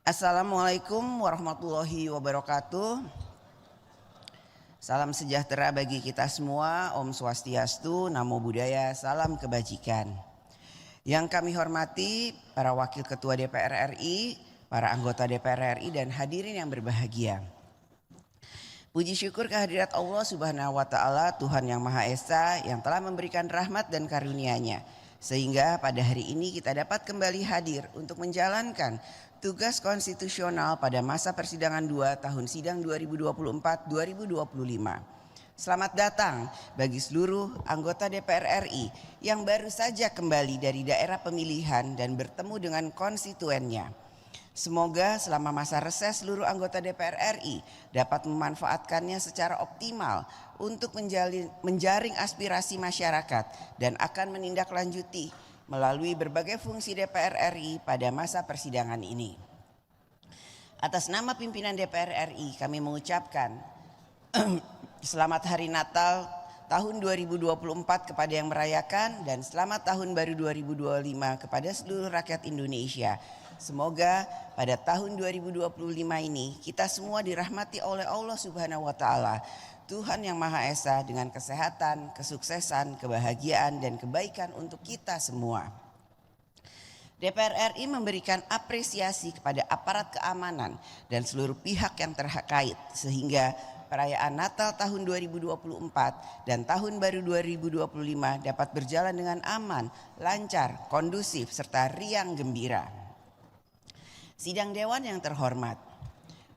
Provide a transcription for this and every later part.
Assalamualaikum warahmatullahi wabarakatuh. Salam sejahtera bagi kita semua. Om Swastiastu, Namo Buddhaya, salam kebajikan. Yang kami hormati para Wakil Ketua DPR RI, para anggota DPR RI dan hadirin yang berbahagia. Puji syukur kehadirat Allah Subhanahu wa Ta'ala, Tuhan Yang Maha Esa yang telah memberikan rahmat dan karunia-Nya, sehingga pada hari ini kita dapat kembali hadir untuk menjalankan tugas konstitusional pada masa persidangan 2 tahun sidang 2024-2025. Selamat datang bagi seluruh anggota DPR RI yang baru saja kembali dari daerah pemilihan dan bertemu dengan konstituennya. Semoga selama masa reses seluruh anggota DPR RI dapat memanfaatkannya secara optimal untuk menjaring aspirasi masyarakat dan akan menindaklanjuti melalui berbagai fungsi DPR RI pada masa persidangan ini. Atas nama pimpinan DPR RI kami mengucapkan selamat Hari Natal tahun 2024 kepada yang merayakan dan selamat Tahun Baru 2025 kepada seluruh rakyat Indonesia. Semoga pada tahun 2025 ini kita semua dirahmati oleh Allah Subhanahu wa Ta'ala, Tuhan Yang Maha Esa, dengan kesehatan, kesuksesan, kebahagiaan dan kebaikan untuk kita semua. DPR RI memberikan apresiasi kepada aparat keamanan dan seluruh pihak yang terkait sehingga perayaan Natal tahun 2024 dan Tahun Baru 2025 dapat berjalan dengan aman, lancar, kondusif serta riang gembira. Sidang Dewan yang terhormat,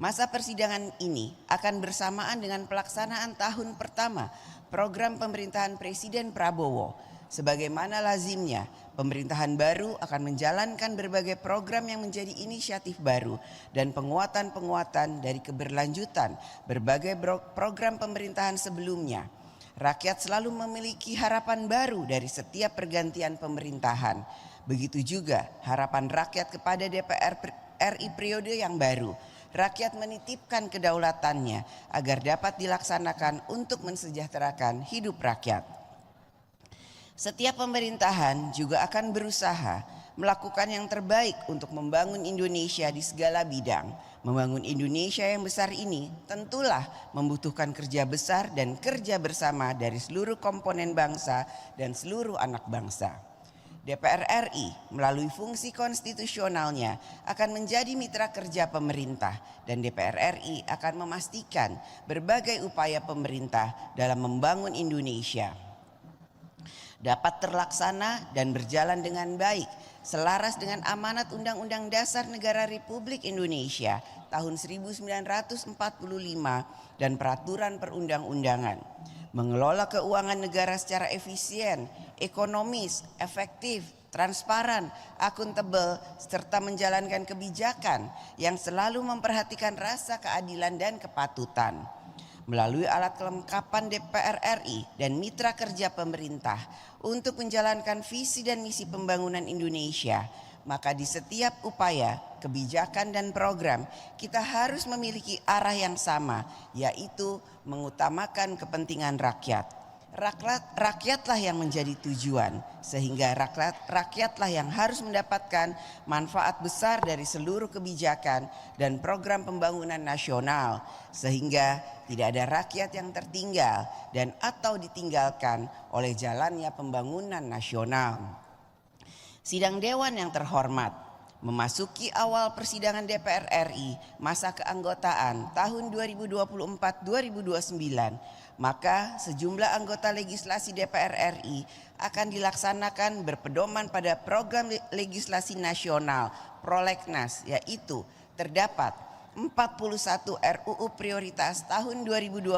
masa persidangan ini akan bersamaan dengan pelaksanaan tahun pertama program pemerintahan Presiden Prabowo. Sebagaimana lazimnya, pemerintahan baru akan menjalankan berbagai program yang menjadi inisiatif baru dan penguatan-penguatan dari keberlanjutan berbagai program pemerintahan sebelumnya. Rakyat selalu memiliki harapan baru dari setiap pergantian pemerintahan. Begitu juga harapan rakyat kepada DPR RI periode yang baru. Rakyat menitipkan kedaulatannya agar dapat dilaksanakan untuk mensejahterakan hidup rakyat. Setiap pemerintahan juga akan berusaha melakukan yang terbaik untuk membangun Indonesia di segala bidang. Membangun Indonesia yang besar ini tentulah membutuhkan kerja besar dan kerja bersama dari seluruh komponen bangsa dan seluruh anak bangsa. DPR RI melalui fungsi konstitusionalnya akan menjadi mitra kerja pemerintah dan DPR RI akan memastikan berbagai upaya pemerintah dalam membangun Indonesia dapat terlaksana dan berjalan dengan baik selaras dengan amanat Undang-Undang Dasar Negara Republik Indonesia tahun 1945 dan peraturan perundang-undangan. Mengelola keuangan negara secara efisien, ekonomis, efektif, transparan, akuntabel, serta menjalankan kebijakan yang selalu memperhatikan rasa keadilan dan kepatutan. Melalui alat kelengkapan DPR RI dan mitra kerja pemerintah untuk menjalankan visi dan misi pembangunan Indonesia, maka di setiap upaya, kebijakan dan program kita harus memiliki arah yang sama, yaitu mengutamakan kepentingan rakyat. Rakyatlah yang menjadi tujuan, sehingga rakyatlah yang harus mendapatkan manfaat besar dari seluruh kebijakan dan program pembangunan nasional, sehingga tidak ada rakyat yang tertinggal dan atau ditinggalkan oleh jalannya pembangunan nasional. Sidang Dewan yang terhormat, memasuki awal persidangan DPR RI masa keanggotaan tahun 2024-2029, maka sejumlah anggota legislasi DPR RI akan dilaksanakan berpedoman pada program legislasi nasional Prolegnas, yaitu terdapat 41 RUU prioritas tahun 2025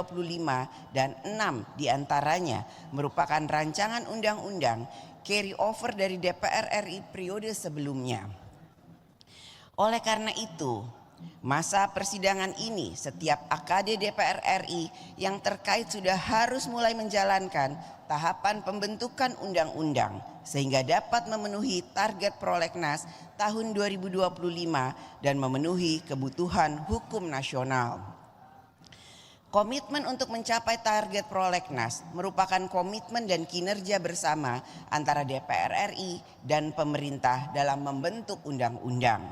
dan 6 diantaranya merupakan rancangan undang-undang carry over dari DPR RI periode sebelumnya. Oleh karena itu, masa persidangan ini setiap AKD DPR RI yang terkait sudah harus mulai menjalankan tahapan pembentukan undang-undang sehingga dapat memenuhi target Prolegnas tahun 2025 dan memenuhi kebutuhan hukum nasional. Komitmen untuk mencapai target Prolegnas merupakan komitmen dan kinerja bersama antara DPR RI dan pemerintah dalam membentuk undang-undang.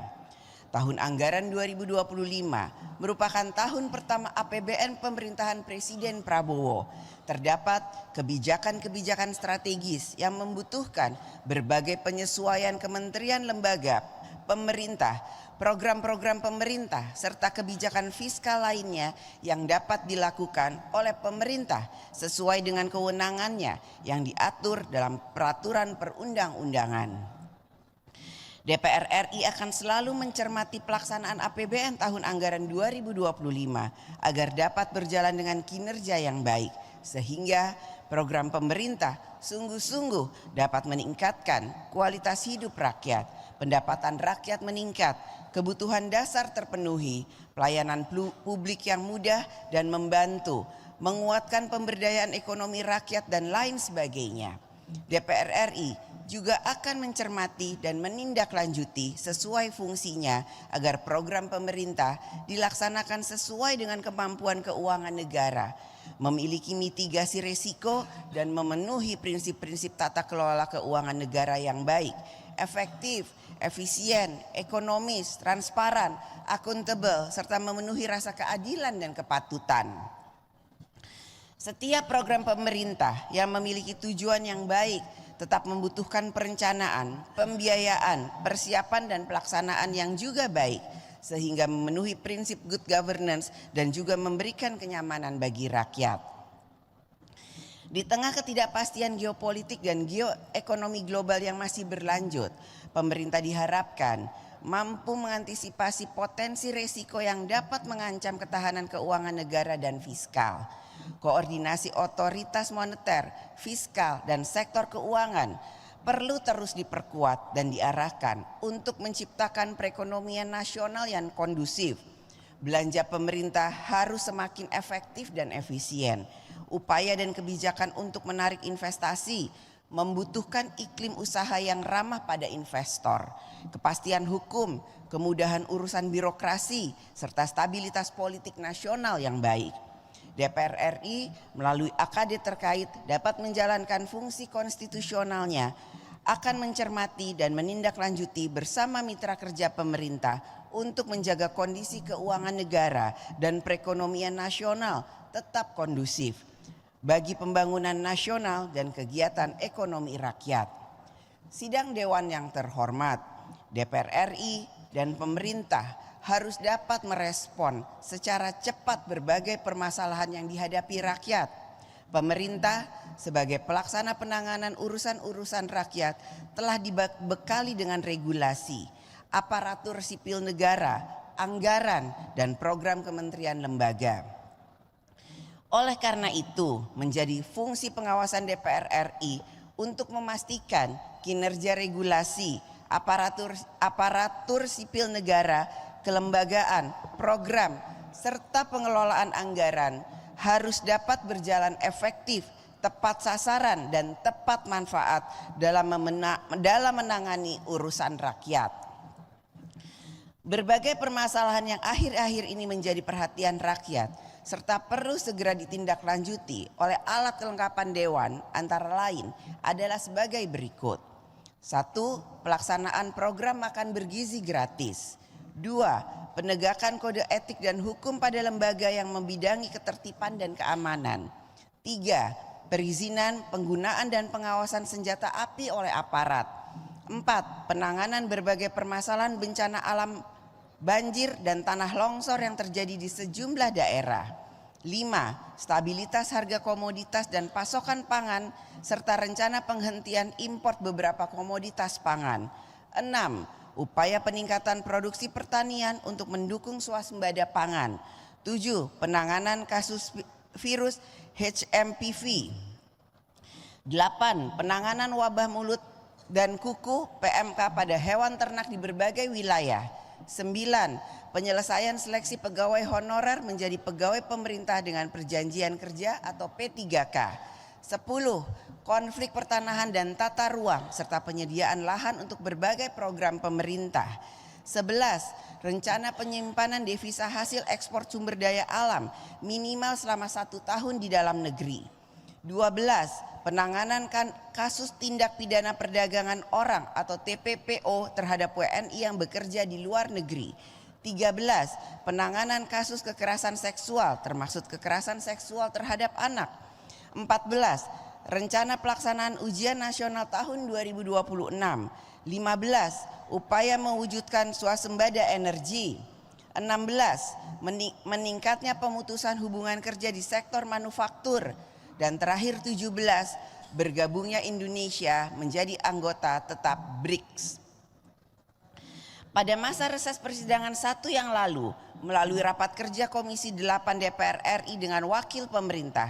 Tahun anggaran 2025 merupakan tahun pertama APBN pemerintahan Presiden Prabowo. Terdapat kebijakan-kebijakan strategis yang membutuhkan berbagai penyesuaian kementerian lembaga, pemerintah, program-program pemerintah, serta kebijakan fiskal lainnya yang dapat dilakukan oleh pemerintah sesuai dengan kewenangannya yang diatur dalam peraturan perundang-undangan. DPR RI akan selalu mencermati pelaksanaan APBN tahun anggaran 2025 agar dapat berjalan dengan kinerja yang baik, sehingga program pemerintah sungguh-sungguh dapat meningkatkan kualitas hidup rakyat, pendapatan rakyat meningkat, kebutuhan dasar terpenuhi, pelayanan publik yang mudah dan membantu, menguatkan pemberdayaan ekonomi rakyat dan lain sebagainya. DPR RI juga akan mencermati dan menindaklanjuti sesuai fungsinya agar program pemerintah dilaksanakan sesuai dengan kemampuan keuangan negara, memiliki mitigasi risiko dan memenuhi prinsip-prinsip tata kelola keuangan negara yang baik, efektif, efisien, ekonomis, transparan, akuntabel, serta memenuhi rasa keadilan dan kepatutan. Setiap program pemerintah yang memiliki tujuan yang baik tetap membutuhkan perencanaan, pembiayaan, persiapan dan pelaksanaan yang juga baik sehingga memenuhi prinsip good governance dan juga memberikan kenyamanan bagi rakyat. Di tengah ketidakpastian geopolitik dan geoekonomi global yang masih berlanjut, pemerintah diharapkan mampu mengantisipasi potensi risiko yang dapat mengancam ketahanan keuangan negara dan fiskal. Koordinasi otoritas moneter, fiskal, dan sektor keuangan perlu terus diperkuat dan diarahkan untuk menciptakan perekonomian nasional yang kondusif. Belanja pemerintah harus semakin efektif dan efisien. Upaya dan kebijakan untuk menarik investasi membutuhkan iklim usaha yang ramah pada investor, kepastian hukum, kemudahan urusan birokrasi, serta stabilitas politik nasional yang baik. DPR RI melalui AKD terkait dapat menjalankan fungsi konstitusionalnya, akan mencermati dan menindaklanjuti bersama mitra kerja pemerintah untuk menjaga kondisi keuangan negara dan perekonomian nasional tetap kondusif bagi pembangunan nasional dan kegiatan ekonomi rakyat. Sidang Dewan yang terhormat, DPR RI dan pemerintah harus dapat merespon secara cepat berbagai permasalahan yang dihadapi rakyat. Pemerintah sebagai pelaksana penanganan urusan-urusan rakyat telah dibekali dengan regulasi, aparatur sipil negara, anggaran, dan program kementerian lembaga. Oleh karena itu, menjadi fungsi pengawasan DPR RI untuk memastikan kinerja regulasi, aparatur sipil negara, kelembagaan, program, serta pengelolaan anggaran harus dapat berjalan efektif, tepat sasaran, dan tepat manfaat dalam menangani urusan rakyat. Berbagai permasalahan yang akhir-akhir ini menjadi perhatian rakyat, serta perlu segera ditindaklanjuti oleh alat kelengkapan Dewan antara lain adalah sebagai berikut. 1. Pelaksanaan program makan bergizi gratis. 2. Penegakan kode etik dan hukum pada lembaga yang membidangi ketertiban dan keamanan. 3. Perizinan, penggunaan dan pengawasan senjata api oleh aparat. 4. Penanganan berbagai permasalahan bencana alam, banjir dan tanah longsor yang terjadi di sejumlah daerah. 5. Stabilitas harga komoditas dan pasokan pangan serta rencana penghentian impor beberapa komoditas pangan. 6. Upaya peningkatan produksi pertanian untuk mendukung swasembada pangan. 7. Penanganan kasus virus HMPV. 8. Penanganan wabah mulut dan kuku PMK pada hewan ternak di berbagai wilayah. 9. Penyelesaian seleksi pegawai honorer menjadi pegawai pemerintah dengan perjanjian kerja atau P3K. 10. Konflik pertanahan dan tata ruang serta penyediaan lahan untuk berbagai program pemerintah. 11. Rencana penyimpanan devisa hasil ekspor sumber daya alam minimal selama 1 tahun di dalam negeri. 12. Penanganan kasus tindak pidana perdagangan orang atau TPPO terhadap WNI yang bekerja di luar negeri. 13. Penanganan kasus kekerasan seksual termasuk kekerasan seksual terhadap anak. 14. Rencana pelaksanaan ujian nasional tahun 2026. 15. Upaya mewujudkan swasembada energi. 16. Meningkatnya pemutusan hubungan kerja di sektor manufaktur. Dan terakhir 17. Bergabungnya Indonesia menjadi anggota tetap BRICS. Pada masa reses persidangan 1 yang lalu, melalui rapat kerja Komisi 8 DPR RI dengan wakil pemerintah,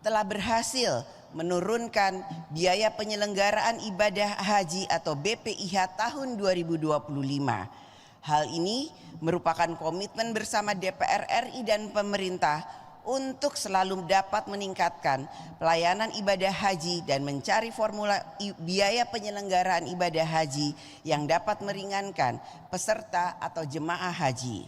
telah berhasil menurunkan biaya penyelenggaraan ibadah haji atau BPIH tahun 2025. Hal ini merupakan komitmen bersama DPR RI dan pemerintah untuk selalu dapat meningkatkan pelayanan ibadah haji dan mencari formula biaya penyelenggaraan ibadah haji yang dapat meringankan peserta atau jemaah haji.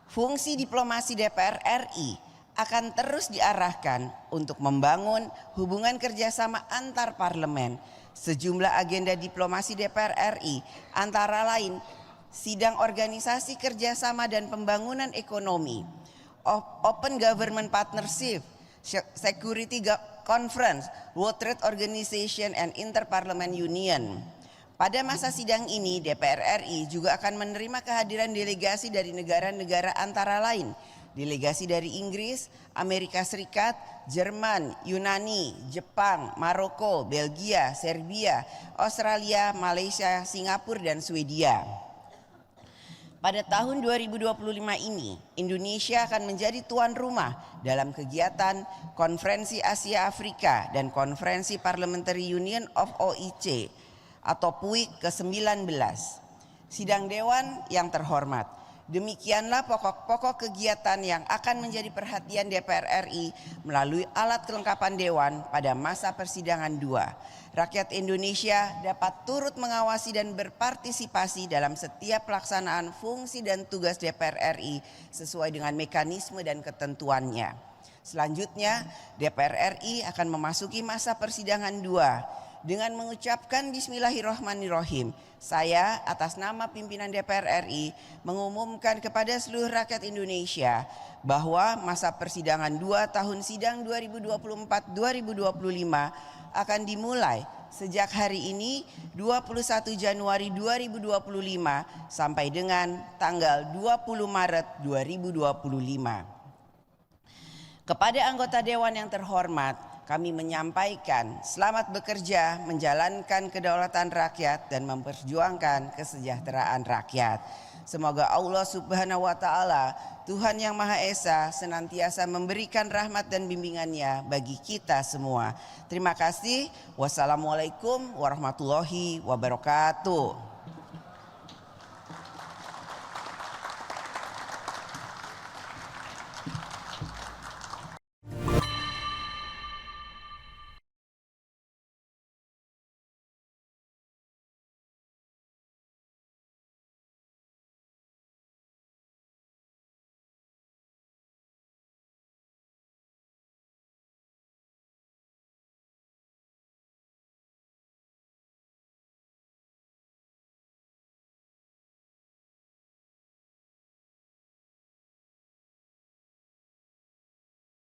Fungsi diplomasi DPR RI akan terus diarahkan untuk membangun hubungan kerjasama antar parlemen. Sejumlah agenda diplomasi DPR RI antara lain sidang organisasi kerjasama dan pembangunan ekonomi, Open Government Partnership, Security Conference, World Trade Organization and Interparliament Union. Pada masa sidang ini DPR RI juga akan menerima kehadiran delegasi dari negara-negara antara lain, delegasi dari Inggris, Amerika Serikat, Jerman, Yunani, Jepang, Maroko, Belgia, Serbia, Australia, Malaysia, Singapura dan Swedia. Pada tahun 2025 ini, Indonesia akan menjadi tuan rumah dalam kegiatan Konferensi Asia Afrika dan Konferensi Parliamentary Union of OIC atau PUIC ke-19. Sidang Dewan yang terhormat, demikianlah pokok-pokok kegiatan yang akan menjadi perhatian DPR RI melalui alat kelengkapan Dewan pada masa persidangan 2. Rakyat Indonesia dapat turut mengawasi dan berpartisipasi dalam setiap pelaksanaan fungsi dan tugas DPR RI sesuai dengan mekanisme dan ketentuannya. Selanjutnya, DPR RI akan memasuki masa persidangan 2. Dengan mengucapkan Bismillahirrahmanirrahim, saya atas nama pimpinan DPR RI mengumumkan kepada seluruh rakyat Indonesia bahwa masa persidangan 2 tahun sidang 2024-2025 akan dimulai sejak hari ini 21 Januari 2025 sampai dengan tanggal 20 Maret 2025. Kepada anggota Dewan yang terhormat, kami menyampaikan selamat bekerja menjalankan kedaulatan rakyat dan memperjuangkan kesejahteraan rakyat. Semoga Allah Subhanahu wa Ta'ala, Tuhan yang Maha Esa, senantiasa memberikan rahmat dan bimbingannya bagi kita semua. Terima kasih. Wassalamualaikum warahmatullahi wabarakatuh.